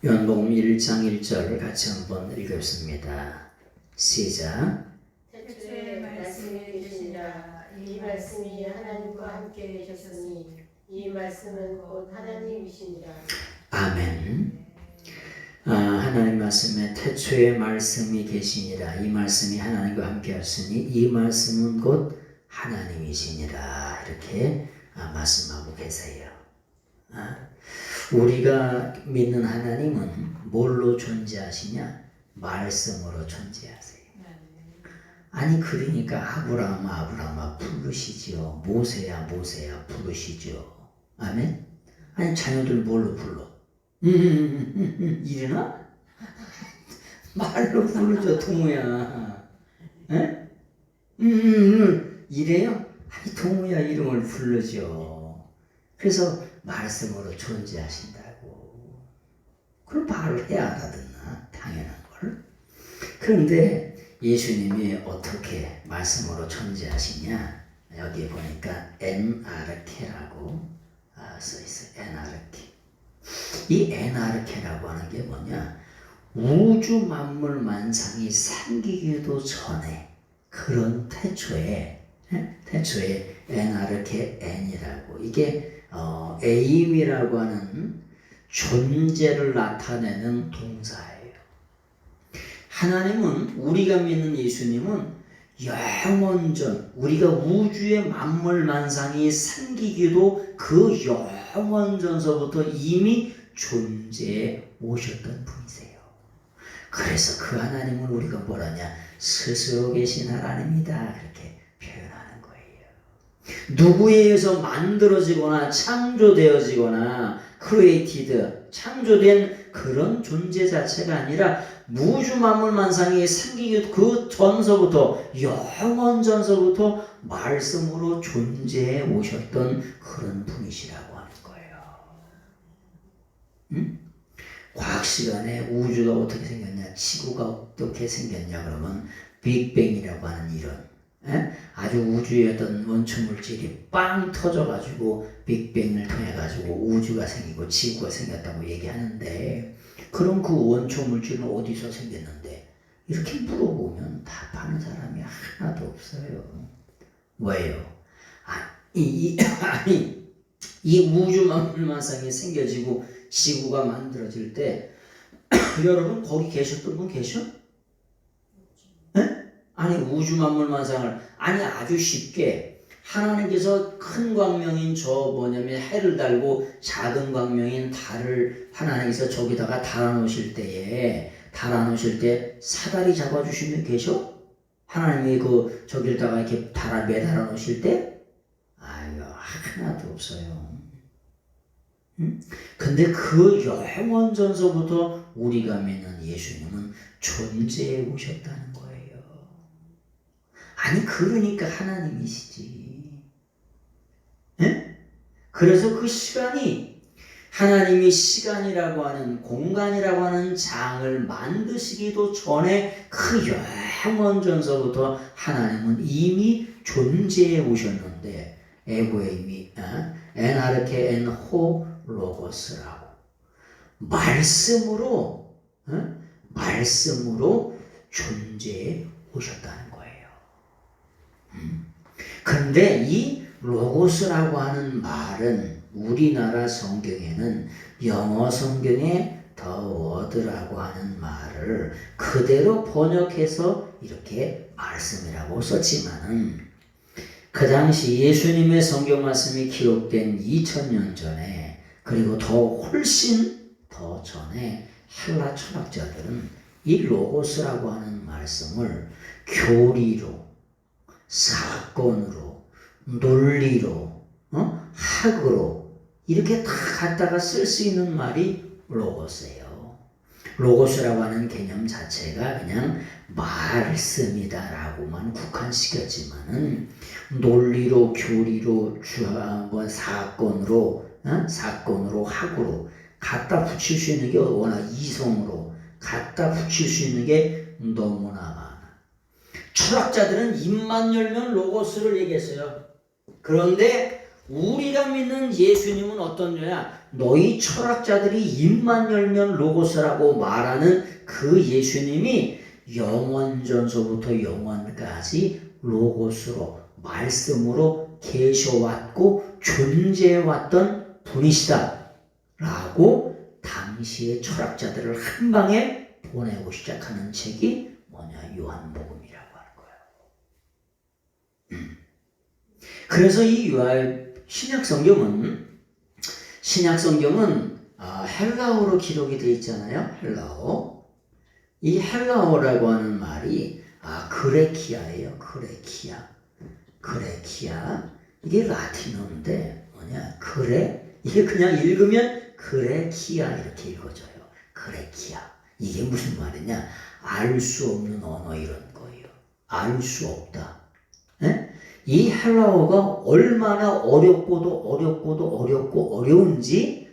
요한복음 1장 1절을 같이 한번 읽겠습니다. 시작. 태초에 말씀이 계시니라. 이 말씀이 하나님과 함께 계셨으니 이 말씀은 곧 하나님이시니라. 아멘. 하나님 말씀에 태초에 말씀이 계시니라. 이 말씀이 하나님과 함께 하시니 이 말씀은 곧 하나님이시니라. 이렇게 말씀하고 계세요. 우리가 믿는 하나님은 뭘로 존재하시냐? 말씀으로 존재하세요. 아니 그러니까 아브라함아 부르시죠. 모세야 부르시죠. 아멘. 아니 자녀들 뭘로 불러? 일어나? 말로 부르죠. 동우야. 에? 이래요? 아니 동우야 이름을 부르죠. 그래서 말씀으로 존재하신다고. 그걸 말을 해야 하다든나 당연한 걸. 그런데 예수님이 어떻게 말씀으로 존재하시냐? 여기 보니까 NRK라고 써있어요. NRK. 이 NRK라고 하는 게 뭐냐? 우주 만물 만상이 생기기도 전에 그런 태초에 NRK N이라고 이게 에임이라고 하는 존재를 나타내는 동사예요. 하나님은 우리가 믿는 예수님은 영원전 우리가 우주의 만물 만상이 생기기도 그 영원전서부터 이미 존재해 오셨던 분이세요. 그래서 그 하나님을 우리가 뭐라냐? 스스로 계신 하나님이다 그렇게 표현하는 거예요. 누구에 의해서 만들어지거나 창조되어지거나 크리에이티드 창조된 그런 존재 자체가 아니라 우주 만물 만상이 생기기 그 전서부터 영원 전서부터 말씀으로 존재해 오셨던 그런 분이시라고 하는 거예요. 과학 시간에 우주가 어떻게 생겼냐, 지구가 어떻게 생겼냐 그러면 빅뱅이라고 하는 이론, 아주 우주의 어떤 원초 물질이 빵 터져가지고 빅뱅을 통해 가지고 우주가 생기고 지구가 생겼다고 얘기하는데. 그럼 그 원초 물질은 어디서 생겼는데? 이렇게 물어보면 답하는 사람이 하나도 없어요. 왜요? 이 우주 만물 만상이 생겨지고 지구가 만들어질 때 여러분 거기 계셨던 분 계셔? 아니 우주 만물 만상을 아주 쉽게 하나님께서 큰 광명인 해를 달고 작은 광명인 달을 하나님께서 저기다가 달아놓으실 때 사다리 잡아주시면 계셔? 하나님이 저기다가 이렇게 매달아 놓으실 때? 하나도 없어요. 근데 그 영원전서부터 우리가 믿는 예수님은 존재해 오셨다는 거예요. 그러니까 하나님이시지. 그래서 그 시간이 하나님이 시간이라고 하는 공간이라고 하는 장을 만드시기도 전에 그 영원전서부터 하나님은 이미 존재해 오셨는데 에고에이미 NRK N호 로고스라고 말씀으로 존재해 오셨다는 거예요. 그런데 이 로고스라고 하는 말은 우리나라 성경에는 영어 성경에 The Word라고 하는 말을 그대로 번역해서 이렇게 말씀이라고 썼지만은 그 당시 예수님의 성경 말씀이 기록된 2000년 전에 그리고 훨씬 더 전에 헬라 철학자들은 이 로고스라고 하는 말씀을 교리로, 사건으로, 논리로, 학으로 이렇게 다 갖다가 쓸 수 있는 말이 로고스예요. 로고스라고 하는 개념 자체가 그냥 말씀이다라고만 국한시켰지만은 논리로, 교리로, 사건으로, 학으로 갖다 붙일 수 있는 게 워낙 이성으로 갖다 붙일 수 있는 게 너무나 많아. 철학자들은 입만 열면 로고스를 얘기했어요. 그런데 우리가 믿는 예수님은 어떤 자냐? 너희 철학자들이 입만 열면 로고스라고 말하는 그 예수님이 영원전서부터 영원까지 로고스로 말씀으로 계셔왔고 존재해왔던 분이시다 라고 당시의 철학자들을 한 방에 보내고 시작하는 책이 뭐냐? 요한복음이라고 하는 거예요. 그래서 이 신약성경은 헬라어로 기록이 되어 있잖아요. 헬라어. 이 헬라어라고 하는 말이 그레키아예요. 그레키아. 이게 라틴어인데 뭐냐? 이게 그냥 읽으면 그레키아 이렇게 읽어져요. 그레키아. 이게 무슨 말이냐? 알 수 없는 언어 이런 거예요. 알 수 없다. 에? 이 헬라어가 얼마나 어렵고 어려운지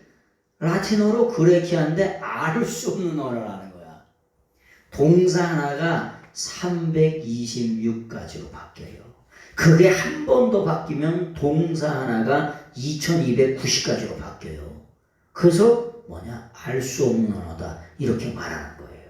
라틴어로 그레키아인데 알 수 없는 언어라는 거야. 동사 하나가 326가지로 바뀌어요. 그게 한 번 더 바뀌면 동사 하나가 2290가지로 바뀌어요. 그래서 뭐냐? 알 수 없는 언어다. 이렇게 말하는 거예요.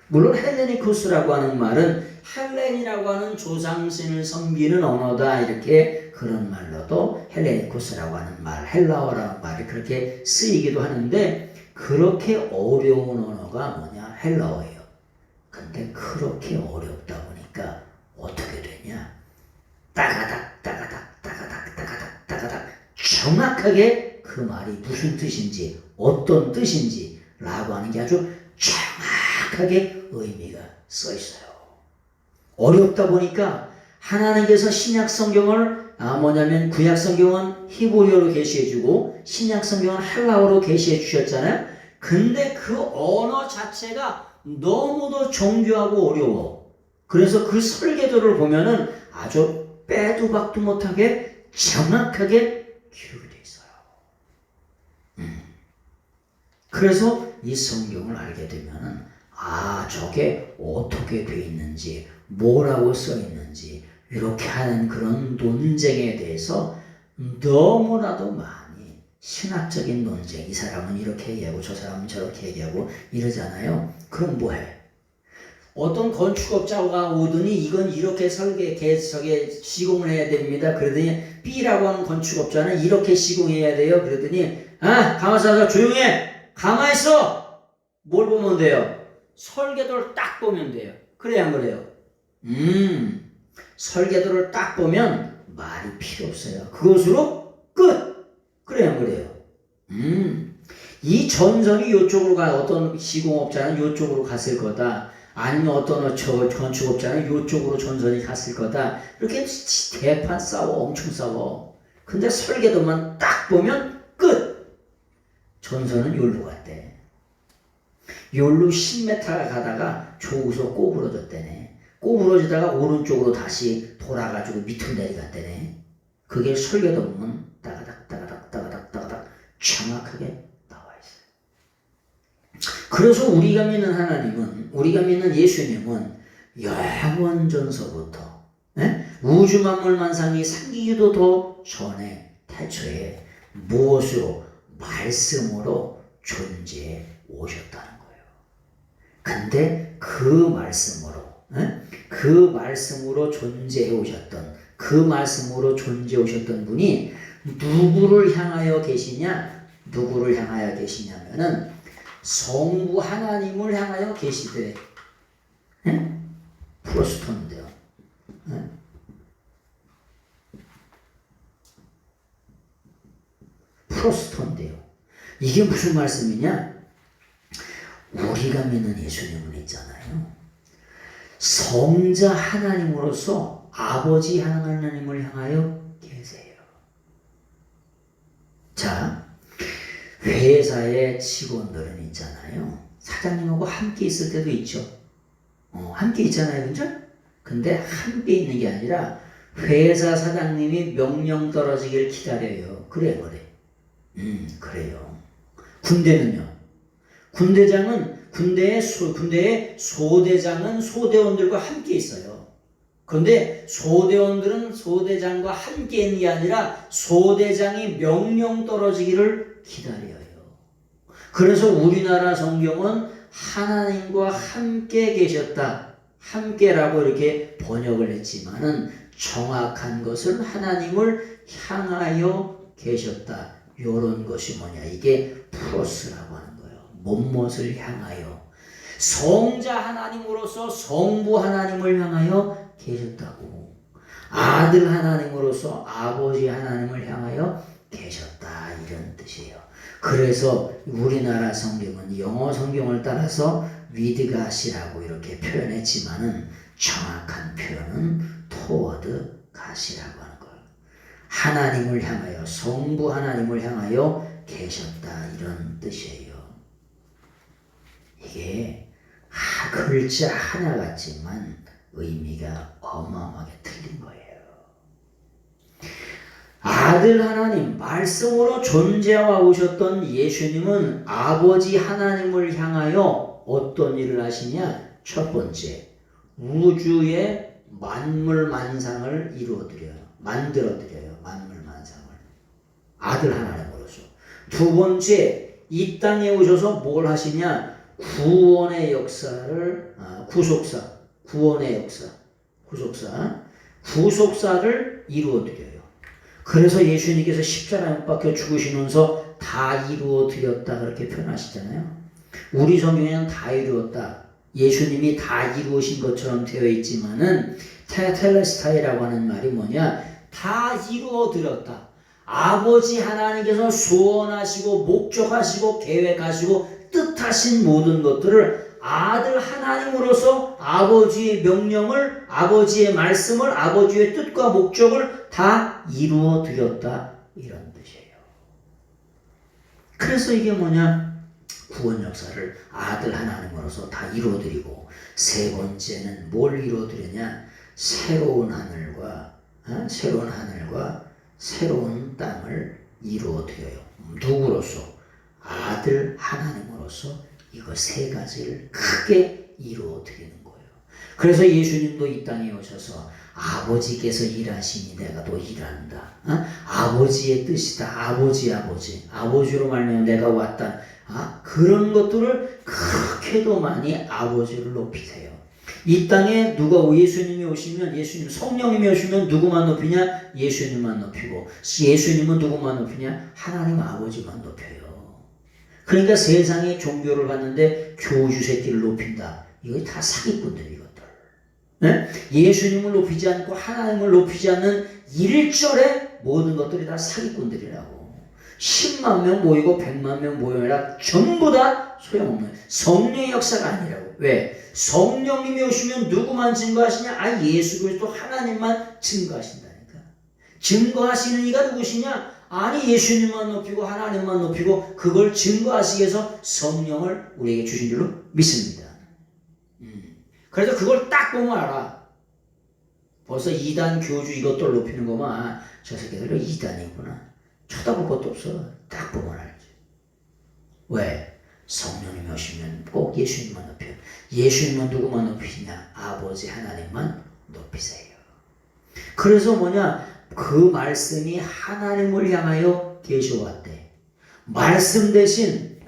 물론 헬레니쿠스라고 하는 말은 헬렌이라고 하는 조상신을 섬기는 언어다. 이렇게 그런 말로도 헬레니쿠스라고 하는 말, 헬라어라는 말이 그렇게 쓰이기도 하는데 그렇게 어려운 언어가 뭐냐? 헬라어예요. 근데 그렇게 어렵다 보니까 어떻게 되냐? 따가닥 정확하게 그 말이 무슨 뜻인지 어떤 뜻인지 라고 하는 게 아주 정확하게 의미가 써 있어요. 어렵다 보니까 하나님께서 신약 성경을 구약 성경은 히브리어로 계시해 주고 신약 성경은 헬라어로 계시해 주셨잖아요. 근데 그 언어 자체가 너무도 정교하고 어려워. 그래서 그 설계도를 보면은 아주 빼도 박도 못하게 정확하게 기록이 되어 있어요. 그래서 이 성경을 알게 되면은 저게 어떻게 되어 있는지 뭐라고 써 있는지 이렇게 하는 그런 논쟁에 대해서 너무나도 많이 신학적인 논쟁, 이 사람은 이렇게 얘기하고 저 사람은 저렇게 얘기하고 이러잖아요. 그럼 뭐해? 어떤 건축업자가 오더니 이건 이렇게 시공을 해야 됩니다. 그러더니 B라고 하는 건축업자는 이렇게 시공해야 돼요. 그러더니 가만있어, 조용해. 가만히 있어. 뭘 보면 돼요? 설계도를 딱 보면 돼요. 그래야 안 그래요? 설계도를 딱 보면 말이 필요 없어요. 그것으로 끝. 그래야 안 그래요? 이 전선이 이쪽으로 어떤 시공업자는 이쪽으로 갔을 거다. 아니면 어떤 건축업자는 이쪽으로 전선이 갔을 거다. 이렇게 대판 싸워. 엄청 싸워. 근데 설계도만 딱 보면 끝. 전선은 여기로 갔대. 여기로 10m 가다가 저기서 꼬부러졌대네. 꼬부러지다가 오른쪽으로 다시 돌아가지고 밑으로 내려갔대네. 그게 설계도 보면 따가닥 정확하게 나와 있어요. 그래서 우리가 믿는 예수님은 영원전서부터 우주 만물 만상이 생기기도 더 전에 태초에 무엇으로? 말씀으로 존재해 오셨다는 거예요. 근데 그 말씀으로 존재해 오셨던 분이 누구를 향하여 계시냐면은 성부 하나님을 향하여 계시되 프로스톤인데요. 프로스톤인데요. 이게 무슨 말씀이냐? 우리가 믿는 예수님은 있잖아요. 성자 하나님으로서 아버지 하나님을 향하여 계세요. 자, 회사의 직원들은 있잖아요. 사장님하고 함께 있을 때도 있죠. 함께 있잖아요. 그죠? 근데 함께 있는 게 아니라 회사 사장님이 명령 떨어지길 기다려요. 그래요. 군대는요. 군대의 소대장은 소대원들과 함께 있어요. 그런데 소대원들은 소대장과 함께 있는 게 아니라 소대장이 명령 떨어지기를 기다려요. 그래서 우리나라 성경은 하나님과 함께 계셨다. 함께라고 이렇게 번역을 했지만은 정확한 것은 하나님을 향하여 계셨다. 이런 것이 뭐냐? 이게 프로스라고 하는 거예요. 무엇을 향하여. 성자 하나님으로서 성부 하나님을 향하여 계셨다고. 아들 하나님으로서 아버지 하나님을 향하여 계셨다. 이런 뜻이에요. 그래서 우리나라 성경은 영어 성경을 따라서 with God이라고 이렇게 표현했지만은 정확한 표현은 toward God이라고 하는 거예요. 하나님을 향하여, 성부 하나님을 향하여 계셨다. 이런 뜻이에요. 이게 글자 하나 같지만 의미가 어마어마하게 틀린 거예요. 아들 하나님, 말씀으로 존재하여 오셨던 예수님은 아버지 하나님을 향하여 어떤 일을 하시냐? 첫 번째, 우주의 만물 만상을 이루어드려요. 만들어드려요. 만물 만상을. 아들 하나님으로서. 두 번째, 이 땅에 오셔서 뭘 하시냐? 구원의 역사를, 구원의 역사, 구속사를 이루어드려요. 그래서 예수님께서 십자가에 못 박혀 죽으시면서 다 이루어드렸다 그렇게 표현하시잖아요. 우리 성경에는 다 이루었다. 예수님이 다 이루신 것처럼 되어 있지만은 테텔레스타이라고 하는 말이 뭐냐? 다 이루어드렸다. 아버지 하나님께서 소원하시고 목적하시고 계획하시고 뜻하신 모든 것들을 아들 하나님으로서 아버지의 명령을, 아버지의 말씀을, 아버지의 뜻과 목적을 다 이루어 드렸다. 이런 뜻이에요. 그래서 이게 뭐냐? 구원 역사를 아들 하나님으로서 다 이루어 드리고, 세 번째는 뭘 이루어 드렸냐? 새로운 하늘과 새로운 땅을 이루어 드려요. 누구로서? 아들 하나님으로서 이거 세 가지를 크게 이루어 드리는 거예요. 그래서 예수님도 이 땅에 오셔서 아버지께서 일하시니 내가 또 일한다. 아버지의 뜻이다. 아버지로 말미암아 내가 왔다. 그런 것들을 그렇게도 많이 아버지를 높이세요. 이 땅에 예수님이 오시면, 예수님 성령님이 오시면 누구만 높이냐? 예수님만 높이고, 예수님은 누구만 높이냐? 하나님 아버지만 높여요. 그러니까 세상에 종교를 봤는데 교주 새끼를 높인다. 이거 다 사기꾼들 이것들. 네? 예수님을 높이지 않고 하나님을 높이지 않는 일절의 모든 것들이 다 사기꾼들이라고. 10만 명 모이고 100만 명 모여라 전부 다 소용없는 성령의 역사가 아니라고. 왜? 성령님이 오시면 누구만 증거하시냐? 예수 그리스도 하나님만 증거하신다니까. 증거하시는 이가 누구시냐? 아니 예수님만 높이고 하나님만 높이고 그걸 증거하시기 위해서 성령을 우리에게 주신 줄로 믿습니다. 그래서 그걸 딱 보면 알아. 벌써 이단 교주 이것들 높이는 거만 저 새끼들 이단이구나. 쳐다볼 것도 없어. 딱 보면 알지. 왜? 성령님이 오시면 꼭 예수님만 높여요. 예수님은 누구만 높이시냐? 아버지 하나님만 높이세요. 그래서 뭐냐? 그 말씀이 하나님을 향하여 계셔왔대. 말씀 대신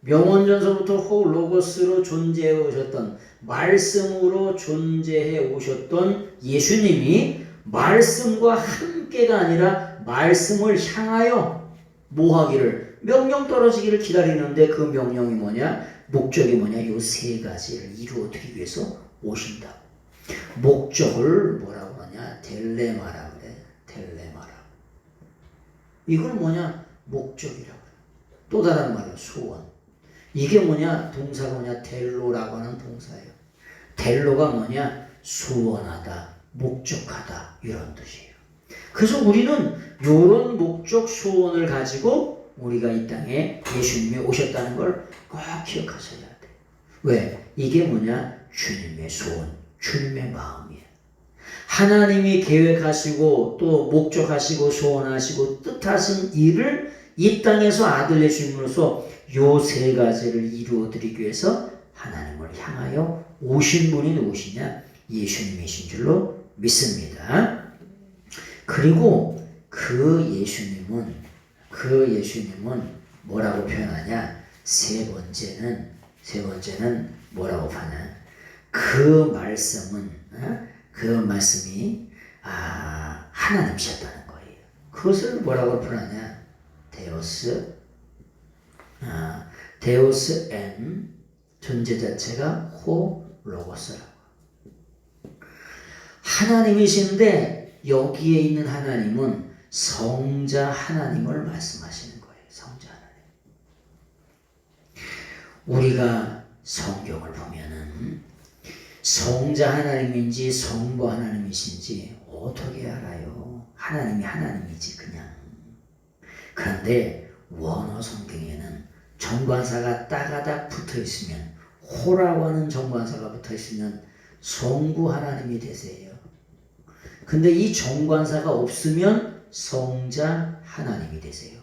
명원전서부터 로고스로 존재해 오셨던, 말씀으로 존재해 오셨던 예수님이 말씀과 함께가 아니라 말씀을 향하여 뭐 하기를, 명령 떨어지기를 기다리는데 그 명령이 뭐냐? 목적이 뭐냐? 이 세 가지를 이루어드리기 위해서 오신다고. 목적을 뭐라고 하냐? 델레마라 그래. 델레마라. 이걸 뭐냐? 목적이라고 그래. 또 다른 말로 소원. 이게 뭐냐? 동사가 뭐냐? 델로라고 하는 동사예요. 델로가 뭐냐? 소원하다, 목적하다 이런 뜻이에요. 그래서 우리는 이런 목적 소원을 가지고 우리가 이 땅에 예수님이 오셨다는 걸 꼭 기억하셔야 돼. 왜? 이게 뭐냐? 주님의 소원, 주님의 마음이에요. 하나님이 계획하시고 또 목적하시고 소원하시고 뜻하신 일을 이 땅에서 아들 예수님으로서 요 세 가지를 이루어드리기 위해서 하나님을 향하여 오신 분이 누구시냐? 예수님이신 줄로 믿습니다. 그리고 그 예수님은 뭐라고 표현하냐? 세 번째는 뭐라고 하냐? 그 말씀이 하나님이셨다는 거예요. 그것을 뭐라고 표현하냐? 데오스 엔 존재 자체가 호 로고스라고. 하나님이신데 여기에 있는 하나님은 성자 하나님을 말씀하시는 거예요. 성자 하나님. 우리가 성경을 보면은 성자 하나님인지 성부 하나님이신지 어떻게 알아요? 하나님이 하나님이지 그냥. 그런데 원어 성경에는 정관사가 따가닥 붙어 있으면, 호라고 하는 정관사가 붙어 있으면 성부 하나님이 되세요. 근데 이 정관사가 없으면 성자 하나님이 되세요.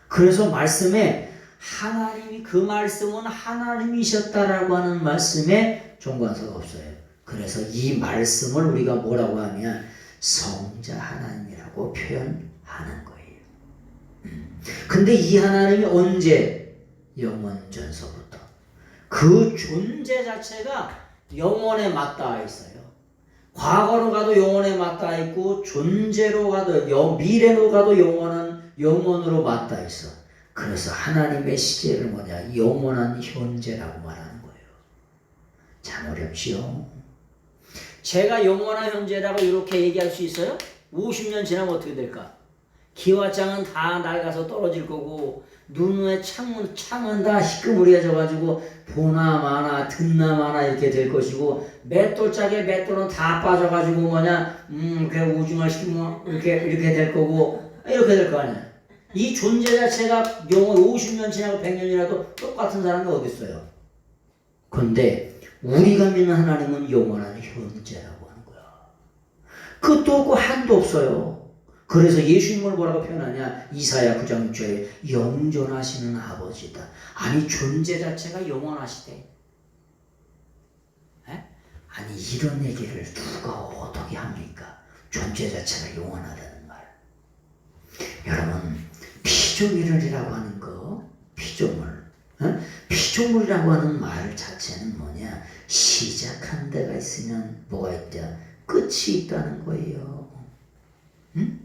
그래서 말씀에 하나님이, 그 말씀은 하나님이셨다라고 하는 말씀에 정관사가 없어요. 그래서 이 말씀을 우리가 뭐라고 하면 성자 하나님이라고 표현하는 거예요. 근데 이 하나님이 언제? 영원전서부터. 그 존재 자체가 영원에 맞닿아 있어요. 과거로 가도 영원에 맞닿아 있고, 존재로 가도, 미래로 가도 영원으로 맞닿아 있어. 그래서 하나님의 시제를 뭐냐? 영원한 현재라고 말하는 거예요. 참 어렵지요. 제가 영원한 현재라고 이렇게 얘기할 수 있어요? 50년 지나면 어떻게 될까? 기와장은 다 낡아서 떨어질 거고, 눈의 창은 다 희끄무리해져가지고 보나 마나 듣나 마나 이렇게 될 것이고, 맷돌짝에 맷돌은 다 빠져가지고 그 우중을 시키면 이렇게 될 거고, 이렇게 될 거 아니야. 이 존재 자체가 영원 50년 지나고 100년이라도 똑같은 사람이 어디 있어요? 근데 우리가 믿는 하나님은 영원한 현재라고 하는 거야. 끝도 없고 한도 없어요. 그래서 예수님을 뭐라고 표현하냐? 이사야 9장 6절에 영존하시는 아버지다. 아니 존재 자체가 영원하시대. 에? 아니 이런 얘기를 누가 어떻게 합니까? 존재 자체가 영원하다는 말. 여러분 피조물이라고 하는 거, 피조물이라고 하는 말 자체는 뭐냐? 시작한 데가 있으면 뭐가 있다? 끝이 있다는 거예요. 응?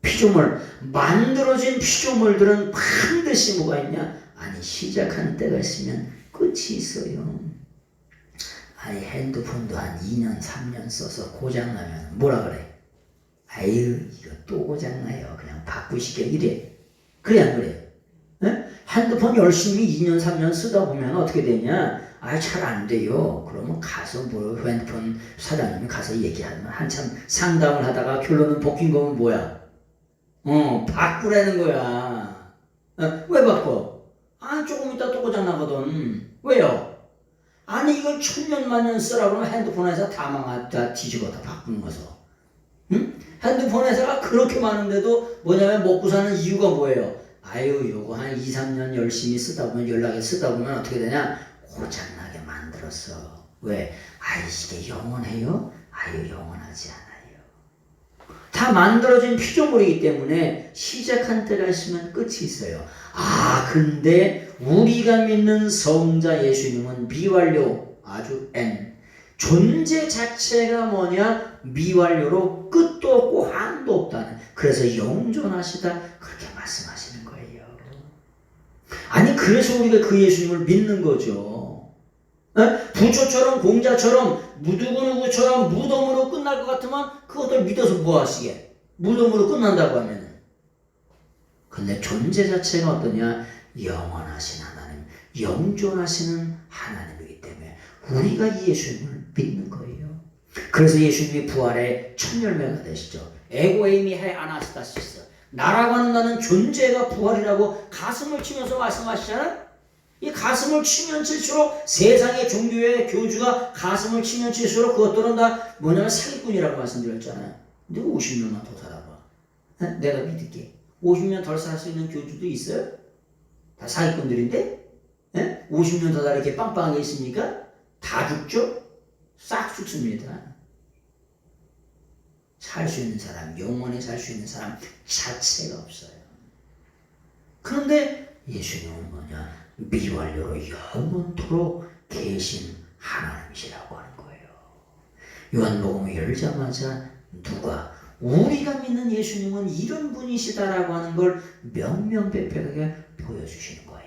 피조물, 만들어진 피조물들은 반드시 뭐가 있냐? 아니 시작한 때가 있으면 끝이 있어요. 아니 핸드폰도 한 2년 3년 써서 고장나면 뭐라 그래? 아유 이거 또 고장나요. 그냥 바꾸시게 이래. 그래 안 그래? 에? 핸드폰 열심히 2년 3년 쓰다 보면 어떻게 되냐? 잘 안 돼요. 그러면 가서 핸드폰 사장님이 가서 얘기하면 한참 상담을 하다가 결론은 바뀐 거면 뭐야? 바꾸라는 거야. 왜 바꿔? 조금 있다 또 고장나거든. 왜요? 아니 이걸 천년 만년 쓰라 그러면 핸드폰 회사 다 뒤집어 다 바꾸는 거서. 응? 핸드폰 회사가 그렇게 많은데도 뭐냐면 먹고 사는 이유가 뭐예요? 요거 한 2, 3년 열심히 쓰다 보면, 연락에 쓰다 보면 어떻게 되냐? 고장나게 만들었어. 왜? 이게 영원해요? 영원하지 않아요. 다 만들어진 피조물이기 때문에 시작한 때가 있으면 끝이 있어요. 근데 우리가 믿는 성자 예수님은 미완료, 아주 존재 자체가 뭐냐? 미완료로 끝도 없고 한도 없다는, 그래서 영존하시다 그렇게 말씀하시는 거예요. 아니 그래서 우리가 그 예수님을 믿는 거죠. 부처처럼 공자처럼 누구누구처럼 무덤으로 끝날 것 같으면 그것들 믿어서 뭐 하시게? 무덤으로 끝난다고 하면은. 근데 존재 자체가 어떠냐? 영원하신 하나님, 영존하시는 하나님이기 때문에 우리가 이 예수님을 믿는 거예요. 그래서 예수님이 부활의 첫 열매가 되시죠. 에고에이미 해 아나스타시스. 나라고 하는 나는 존재가 부활이라고 가슴을 치면서 말씀하시잖아요. 이 가슴을 치면 칠수록 세상의 종교의 교주가 가슴을 치면 칠수록 그것들은 다 뭐냐면 사기꾼이라고 말씀드렸잖아요. 근데 50년만 더 살아봐. 내가 믿을게. 50년 덜 살 수 있는 교주도 있어요? 다 사기꾼들인데? 50년 더 이렇게 빵빵하게 있습니까? 다 죽죠? 싹 죽습니다. 살 수 있는 사람, 영원히 살 수 있는 사람 자체가 없어요. 그런데 예수님은 뭐냐? 미완료로 영원토록 계신 하나님이시라고 하는 거예요. 요한복음을 열자마자 누가 우리가 믿는 예수님은 이런 분이시다라고 하는 걸 명명백백하게 보여주시는 거예요.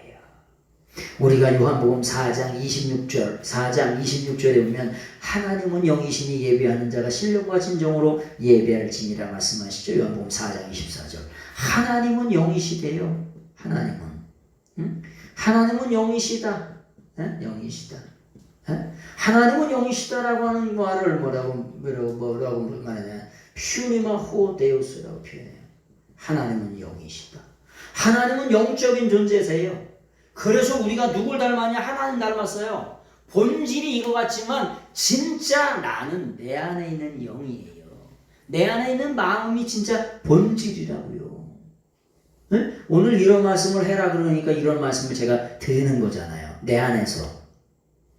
우리가 요한복음 4장 26절에 보면 하나님은 영이시니 예배하는 자가 신령과 진정으로 예배할지니라 말씀하시죠. 요한복음 4장 24절. 하나님은 영이시대요. 하나님은 영이시다. 영이시다. 하나님은 영이시다라고 하는 말을 뭐라고 말하냐? 퓨리마 호데우스라고 표현해요. 하나님은 영이시다. 하나님은 영적인 존재세요. 그래서 우리가 누굴 닮았냐? 하나님 닮았어요. 본질이 이거 같지만 진짜 나는 내 안에 있는 영이에요. 내 안에 있는 마음이 진짜 본질이라고요. 네? 오늘 이런 말씀을 해라 그러니까 이런 말씀을 제가 드리는 거잖아요. 내 안에서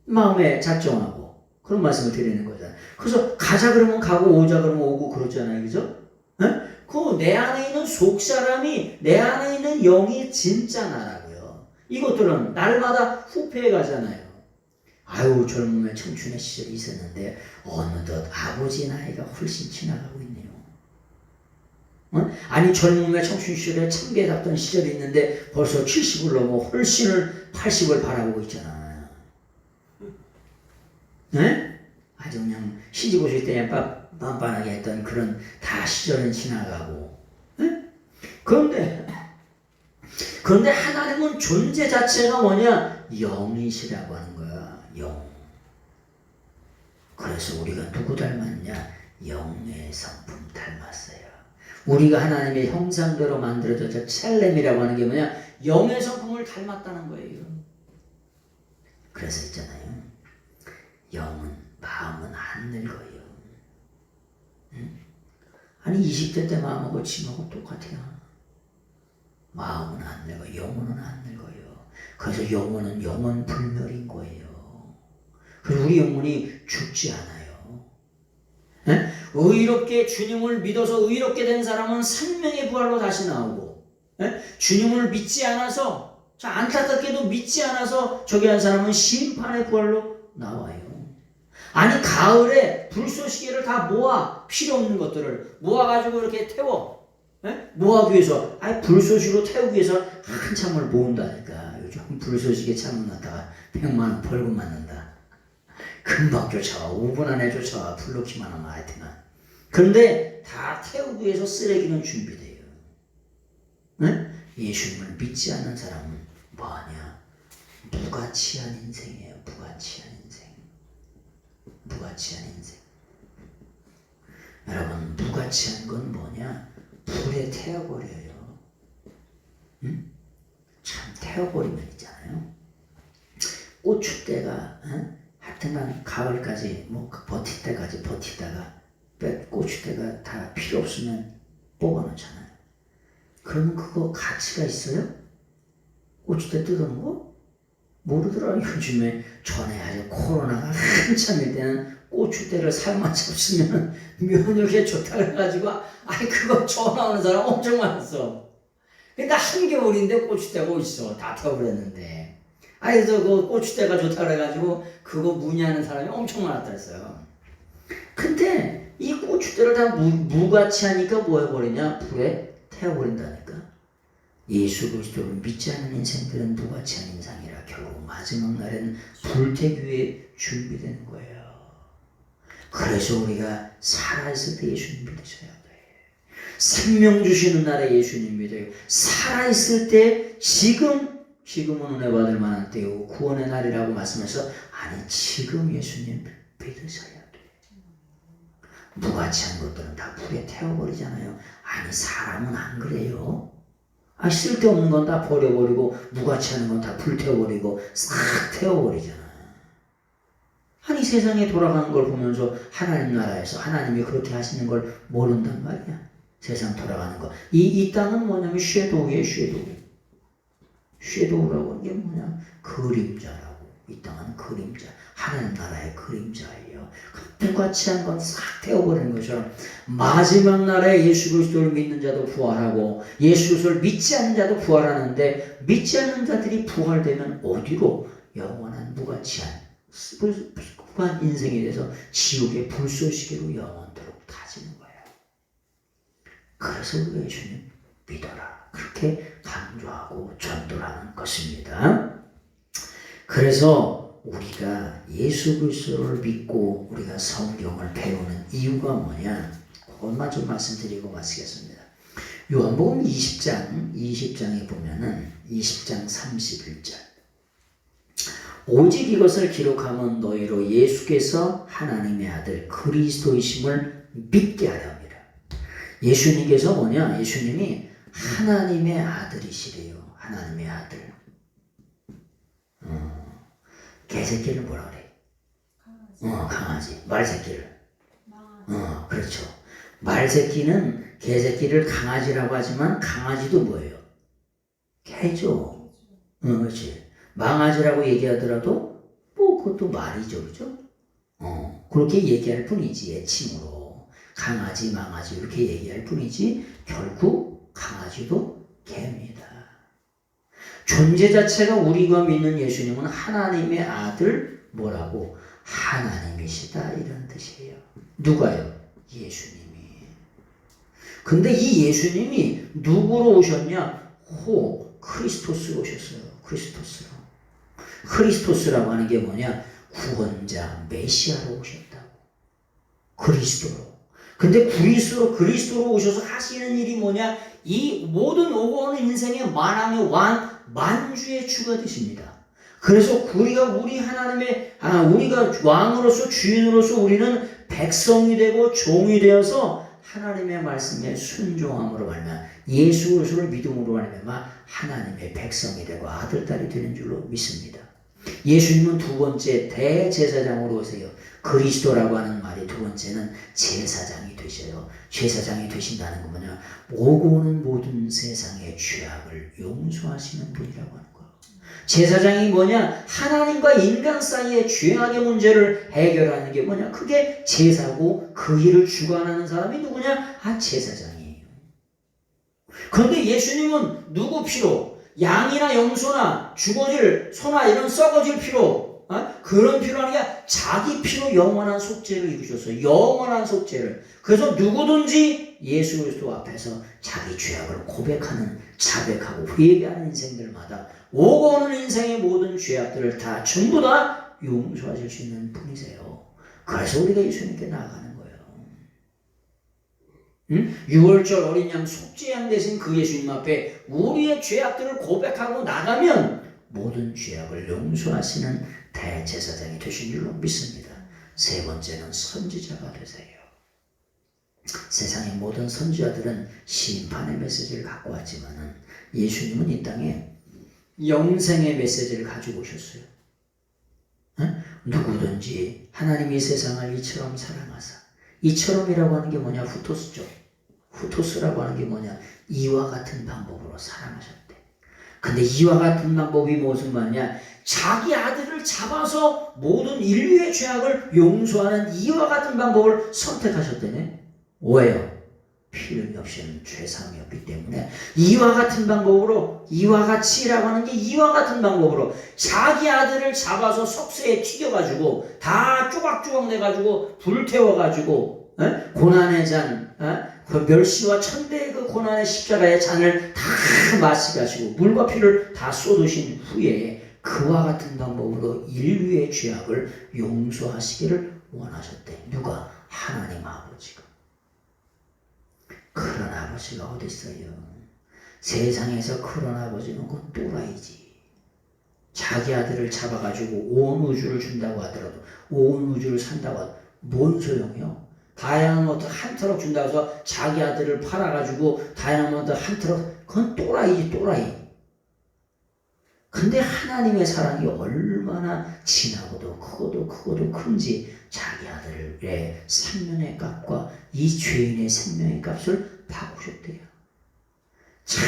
마음에 작정하고 그런 말씀을 드리는 거잖아요. 그래서 가자 그러면 가고 오자 그러면 오고 그러잖아요. 그죠? 네? 그 내 안에 있는 속사람이 내 안에 있는 영이 진짜 나라고요. 이것들은 날마다 후패해 가잖아요. 아유 젊음의 청춘의 시절이 있었는데 어느덧 아버지 나이가 훨씬 지나가고 있네요. 아니 젊음의 청춘 시절에 참깨 잡던 시절이 있는데 벌써 70을 넘어 훨씬을 80을 바라보고 있잖아. 네? 아주 그냥 시집 오실 때 빤빤하게 했던 그런 다 시절은 지나가고. 네? 그런데 하나님은 존재 자체가 뭐냐? 영이시라고 하는 거야. 영. 그래서 우리가 누구 닮았냐? 영의 성품 닮았어요. 우리가 하나님의 형상대로 만들어져서 첼렘이라고 하는 게 뭐냐? 영의 성품을 닮았다는 거예요. 그래서 있잖아요. 영은, 마음은 안 늙어요. 응? 아니 20대 때 마음하고 지금하고 똑같아요. 마음은 안 늙어, 영혼은 안 늙어요. 그래서 영혼은 영원 불멸인 거예요. 그래서 우리 영혼이 죽지 않아요. 에? 의롭게 주님을 믿어서 의롭게 된 사람은 생명의 부활로 다시 나오고, 에? 주님을 믿지 않아서, 안타깝게도 믿지 않아서 저기 한 사람은 심판의 부활로 나와요. 아니 가을에 불쏘시개를 다 모아, 필요 없는 것들을 모아가지고 이렇게 태워. 모아기 위해서, 불쏘시로 태우기 위해서 한참을 모은다니까. 요즘 불쏘시개 창문 갖다가 100만 원 벌금 맞는다. 금방 쫓아와. 5분 안에 쫓아와. 불 놓기만 하면 하여튼간. 그런데 다 태우기 위해서 쓰레기는 준비돼요. 예수님을 믿지 않는 사람은 뭐냐? 무가치한 인생이에요. 무가치한 인생. 무가치한 인생. 여러분, 무가치한 건 뭐냐? 불에 태워버려요. 응? 참 태워버리면 있잖아요. 고추대가 하여튼간 가을까지 버틸 때까지 버티다가 고추대가 다 필요 없으면 뽑아놓잖아요. 그러면 그거 가치가 있어요? 고추대 뜯어놓은 거? 모르더라. 요즘에 전에 아주 코로나가 한참일 때는 고추대를 삶아 잡수면 면역에 좋다 그래가지고 그거 전화오는 사람 엄청 많았어. 근데 한겨울인데 고추대가 어딨어. 다 태워버렸는데. 그래서 그 고추대가 좋다 그래가지고 그거 문의하는 사람이 엄청 많았다 그랬어요. 근데 이 고추대를 다 무가치 하니까 뭐 해버리냐? 불에 태워버린다니까. 예수 그리스도를 믿지 않는 인생들은 무가치한 인상이라 결국 마지막 날에는 불태기 위해 준비되는 거예요. 그래서 우리가 살아있을 때 예수님 믿으셔야 돼. 생명 주시는 날에 예수님 믿어요. 살아있을 때 지금은 은혜 받을 만한 때요 구원의 날이라고 말씀해서 지금 예수님 믿으셔야 돼. 무가치한 것들은 다 불에 태워버리잖아요. 사람은 안 그래요. 쓸데없는 건 다 버려버리고 무가치하는 건 다 불태워버리고 싹 태워버리잖아. 세상에 돌아가는 걸 보면서 하나님 나라에서 하나님이 그렇게 하시는 걸 모른단 말이야. 세상 돌아가는 거. 이 땅은 뭐냐면 섀도우예요. 섀도우라고 하는 게 뭐냐? 그림자라고. 이 땅은 그림자, 하나님 나라의 그림자예요. 불같이 건 싹 태워버리는 것처럼 마지막 날에 예수 그리스도를 믿는 자도 부활하고 예수 그리스도를 믿지 않는 자도 부활하는데, 믿지 않는 자들이 부활되면 어디로? 영원한 무가치한 습관 인생에 대해서 지옥의 불쏘시개로 영원토록 타지는 거예요. 그래서 우리가 예수님 믿어라, 그렇게 강조하고 전도하는 것입니다. 그래서 우리가 예수 그리스도를 믿고 우리가 성경을 배우는 이유가 뭐냐, 그것만 좀 말씀드리고 마치겠습니다. 요한복음 20장에 보면은 20장 31절, 오직 이것을 기록하면 너희로 예수께서 하나님의 아들 그리스도이심을 믿게 하려 합니다. 예수님께서 뭐냐, 예수님이 하나님의 아들이시래요. 하나님의 아들. 개새끼를 뭐라 그래? 강아지. 말새끼를. 그렇죠. 말새끼는 개새끼를 강아지라고 하지만 강아지도 뭐예요? 개죠. 그렇지. 망아지라고 얘기하더라도 뭐 그것도 말이죠, 그죠? 그렇게 얘기할 뿐이지, 애칭으로. 강아지, 망아지 이렇게 얘기할 뿐이지 결국 강아지도 개입니다. 존재 자체가 우리가 믿는 예수님은 하나님의 아들, 뭐라고? 하나님이시다, 이런 뜻이에요. 누가요? 예수님이. 근데 이 예수님이 누구로 오셨냐? 크리스토스로 오셨어요. 크리스토스라고 하는 게 뭐냐? 구원자, 메시아로 오셨다고. 그리스도로. 근데 그리스도로 오셔서 하시는 일이 뭐냐? 이 모든 오고 오는 인생의 만왕의 만주의 주가 되십니다. 그래서 우리가 왕으로서, 주인으로서 우리는 백성이 되고 종이 되어서 하나님의 말씀에 순종함으로 말미암아 예수 그리스도를 믿음으로 말미암아 하나님의 백성이 되고 아들딸이 되는 줄로 믿습니다. 예수님은 두 번째 대제사장으로 오세요. 그리스도라고 하는 말이 두 번째는 제사장이 되셔요. 제사장이 되신다는 건 뭐냐? 오고 오는 모든 세상의 죄악을 용서하시는 분이라고 하는 거예요. 제사장이 뭐냐? 하나님과 인간 사이의 죄악의 문제를 해결하는 게 뭐냐? 그게 제사고, 그 일을 주관하는 사람이 누구냐? 제사장이에요. 그런데 예수님은 누구 피로? 양이나 염소나 죽어질 소나 이런 썩어질 피로, 그런 피로 아니라 자기 피로 영원한 속죄를 이루셨어요. 영원한 속죄를. 그래서 누구든지 예수 그리스도 앞에서 자기 죄악을 고백하는, 자백하고 회개하는 인생들마다 오고 오는 인생의 모든 죄악들을 다 전부 다 용서하실 수 있는 분이세요. 그래서 우리가 예수님께 나아가는 거예요. 6월절 어린 양 속죄양 되신 그 예수님 앞에 우리의 죄악들을 고백하고 나가면 모든 죄악을 용서하시는 대제사장이 되신 줄로 믿습니다. 세 번째는 선지자가 되세요. 세상의 모든 선지자들은 심판의 메시지를 갖고 왔지만은 예수님은 이 땅에 영생의 메시지를 가지고 오셨어요. 누구든지 하나님이 세상을 이처럼 사랑하사, 이처럼이라고 하는 게 뭐냐? 후토스죠. 후토스라고 하는 게 뭐냐? 이와 같은 방법으로 사랑하셨대. 근데 이와 같은 방법이 무슨 말이냐? 자기 아들을 잡아서 모든 인류의 죄악을 용서하는 이와 같은 방법을 선택하셨대네. 왜요? 필요이 없이는 죄사함이 없기 때문에 이와 같은 방법으로, 이와 같이라고 하는 게 이와 같은 방법으로 자기 아들을 잡아서 석쇠에 튀겨가지고 다 조각조각 내가지고 불태워가지고 고난의 잔, 그 멸시와 천대의 그 고난의 십자가의 잔을 다 마시가시고 물과 피를 다 쏟으신 후에 그와 같은 방법으로 인류의 죄악을 용서하시기를 원하셨대. 누가? 하나님 아버지가. 그런 아버지가 어디 있어요? 세상에서 그런 아버지는 그건 또라이지. 자기 아들을 잡아가지고 온 우주를 준다고 하더라도, 온 우주를 산다고 하더라도 뭔 소용이요? 다양한 것들 한 트럭 준다고 해서 자기 아들을 팔아가지고 다양한 것들 한 트럭, 그건 또라이지, 또라이. 근데 하나님의 사랑이 얼마나 진하고도 크고도 큰지 자기 아들의 생명의 값과 이 죄인의 생명의 값을 바꾸셨대요. 참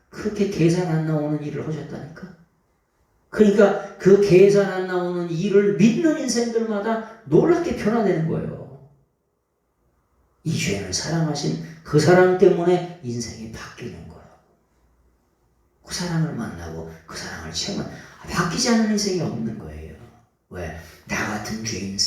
그렇게 계산 안 나오는 일을 하셨다니까. 그러니까 그 계산 안 나오는 일을 믿는 인생들마다 놀랍게 변화되는 거예요. 이 죄인을 사랑하신 그 사랑 때문에 인생이 바뀌는 거예요. 그 사랑을 만나고 그 사랑을 체험한 바뀌지 않는 인생이 없는 거예요. 왜? 나 같은 죄인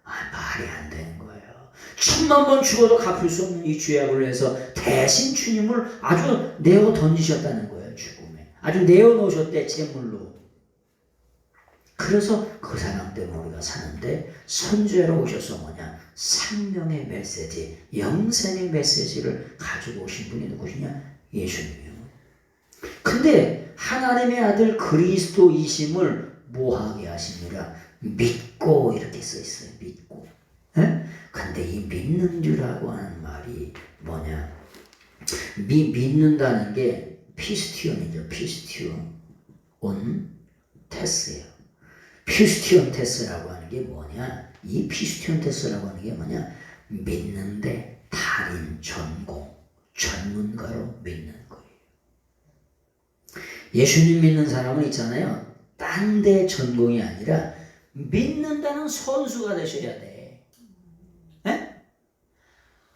말이 안 되는 거예요. 1000만 번 죽어도 갚을 수 없는 이 죄악을 위해서 대신 주님을 아주 내어 던지셨다는 거예요. 죽음에 아주 내어 놓으셨대, 제물로. 그래서 그 사랑 때문에 우리가 사는데, 선지자로 오셔서 뭐냐, 생명의 메시지, 영생의 메시지를 가지고 오신 분이 누구시냐? 예수님이요. 근데 하나님의 아들 그리스도이심을 뭐하게 하시니라? 믿고, 이렇게 써 있어요. 믿고. 에? 근데 이 믿는 줄라고 하는 말이 뭐냐? 믿는다는 게 피스티온이죠. 피스티온 테스예요. 피스티온 테스라고 하는 게 뭐냐? 이 피스티온 테스라고 하는 게 뭐냐? 믿는데 달인, 전문가로 믿는 거예요. 예수님 믿는 사람은 있잖아요. 딴 데 전공이 아니라 믿는다는 선수가 되셔야 돼. 에?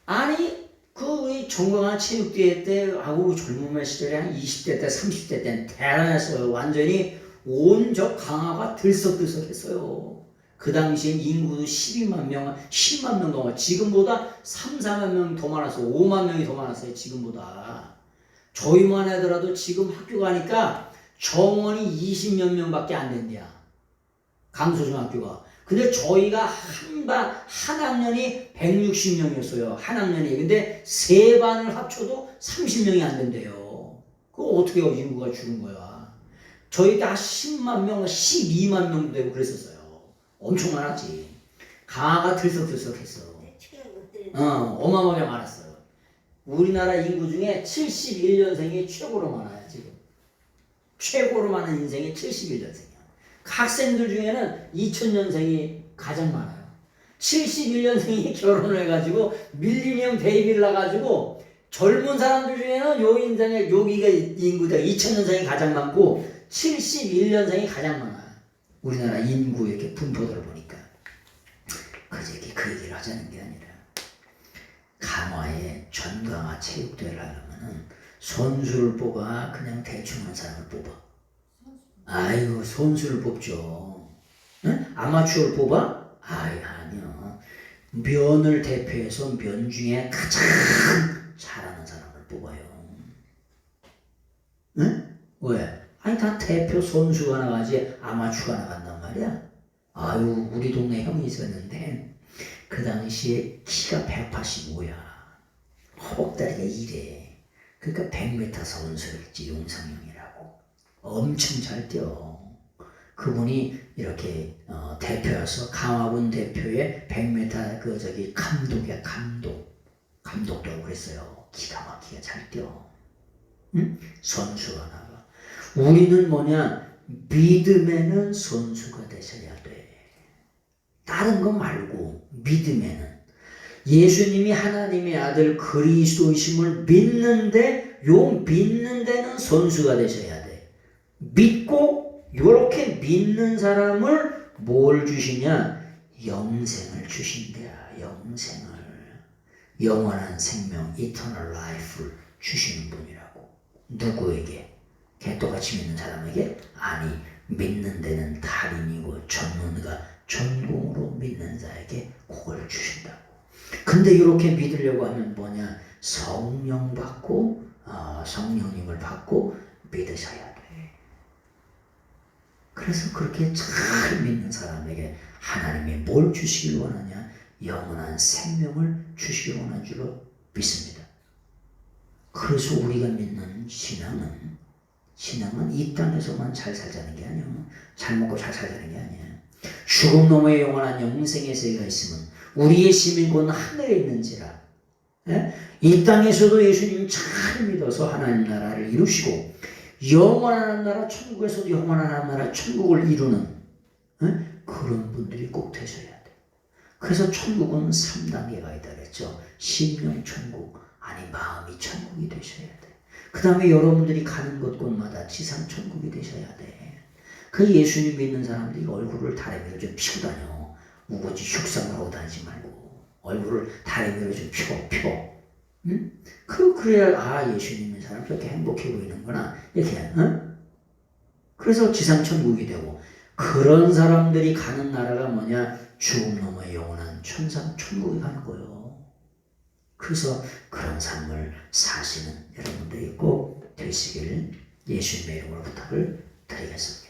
아니, 우리 종강한 체육대회 때, 젊은 시절에 한 20대 때, 30대 때는 대단했어요. 완전히 온적 강화가 들썩들썩했어요. 그 당시엔 인구도 12만 명, 10만 명 넘어. 지금보다 3, 4만 명 더 많았어요. 5만 명이 더 많았어요. 지금보다. 저희만 하더라도 지금 학교 가니까 정원이 20몇 명밖에 안 된대요. 강소중학교가. 근데 저희가 한 학년이 160명이었어요. 한 학년이. 근데 세 반을 합쳐도 30명이 안 된대요. 그거 어떻게 인구가 줄은 거야. 저희 다 10만 명, 12만 명 되고 그랬었어요. 엄청 많았지. 강화가 들썩들썩했어. 어마어마하게 많았어요. 우리나라 인구 중에 71년생이 최고로 많아요. 지금 최고로 많은 인생이 71년생이야. 학생들 중에는 2000년생이 가장 많아요. 71년생이 결혼을 해가지고 밀리니엄 베이비를 낳아가지고, 젊은 사람들 중에는 여기가 인구가 2000년생이 가장 많고 71년생이 가장 많아요. 우리나라 인구 이렇게 분포도를 보니까. 그 얘기를 하자는 게 아니라, 강화에 전강화 체육대회를 하려면은 선수를 뽑아, 그냥 대충 하는 사람을 뽑아? 아이고, 선수를 뽑죠. 응? 아마추어를 뽑아? 아니요. 면을 대표해서 면 중에 가장 잘하는 사람을 뽑아요. 응? 왜? 다 대표 선수가 나가지 아마추어가 나간단 말이야. 우리 동네 형이 있었는데 그 당시에 키가 185야. 허벅다리가 이래. 그러니까 100m 선수를 했지, 용성형이라고. 엄청 잘 뛰어. 그분이 이렇게 대표여서 강화군 대표의 100m 감독이야. 감독도 하고 그랬어요. 기가 막히게 잘 뛰어. 응? 선수가 나가. 우리는 뭐냐? 믿음에는 선수가 되셔야 돼. 다른 거 말고 믿음에는. 예수님이 하나님의 아들 그리스도이심을 믿는데, 믿는 데는 선수가 되셔야 돼. 믿고 이렇게 믿는 사람을 뭘 주시냐? 영생을 주신대야. 영생을. 영원한 생명, eternal life를 주시는 분이라고. 누구에게? 개떡같이 믿는 사람에게? 아니, 믿는 데는 달인이고 전문가, 전공으로 믿는 자에게 그걸 주신다고. 근데 이렇게 믿으려고 하면 뭐냐? 성령 받고, 성령님을 받고 믿으셔야 돼. 그래서 그렇게 잘 믿는 사람에게 하나님이 뭘 주시길 원하냐? 영원한 생명을 주시길 원하는 줄로 믿습니다. 그래서 우리가 믿는 신앙은 이 땅에서만 잘 살자는 게 아니야. 잘 먹고 잘 살자는 게 아니야. 죽음 너머에 영원한 영생의 세계가 있으면 우리의 시민 곧 하늘에 있는지라. 이 땅에서도 예수님 잘 믿어서 하나님 나라를 이루시고, 영원한 나라, 천국에서도 영원한 나라, 천국을 이루는 그런 분들이 꼭 되셔야 돼. 그래서 천국은 3단계가 있다 그랬죠. 심령 천국, 아니 마음이 천국이 되셔야 돼. 그 다음에 여러분들이 가는 곳곳마다 지상 천국이 되셔야 돼. 그 예수님 믿는 사람들이 얼굴을 다리미로 좀 피고 다녀. 우거지 흉상을 하고 다니지 말고 얼굴을 다리미로 좀 펴. 응? 그래야 아 예수님 믿는 사람 저렇게 행복해 보이는구나 이렇게. 응? 그래서 지상천국이 되고 그런 사람들이 가는 나라가 뭐냐? 죽음 너머의 영원한 천국에 가는 거예요. 그래서 그런 삶을 사시는 여러분들이 꼭 되시길 예수님의 이름으로 부탁을 드리겠습니다.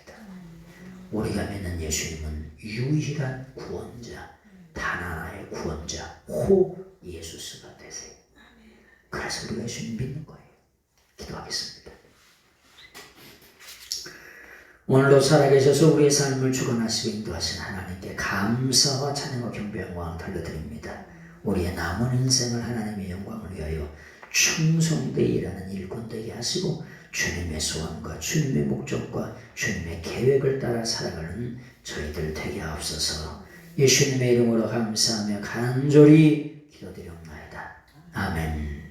우리가 믿는 예수님은 유일한 구원자, 단 하나의 구원자, 호 예수스가 되세요. 그래서 우리가 예수님 믿는 거예요. 기도하겠습니다. 오늘도 살아계셔서 우리의 삶을 주관하시고 인도하신 하나님께 감사와 찬양과 경배 영광을 돌려드립니다. 우리의 남은 인생을 하나님의 영광을 위하여 충성되이 일하는 일꾼 되게 하시고 주님의 소원과 주님의 목적과 주님의 계획을 따라 살아가는 저희들 되게 하옵소서. 예수님의 이름으로 감사하며 간절히 기도드리옵나이다. 아멘.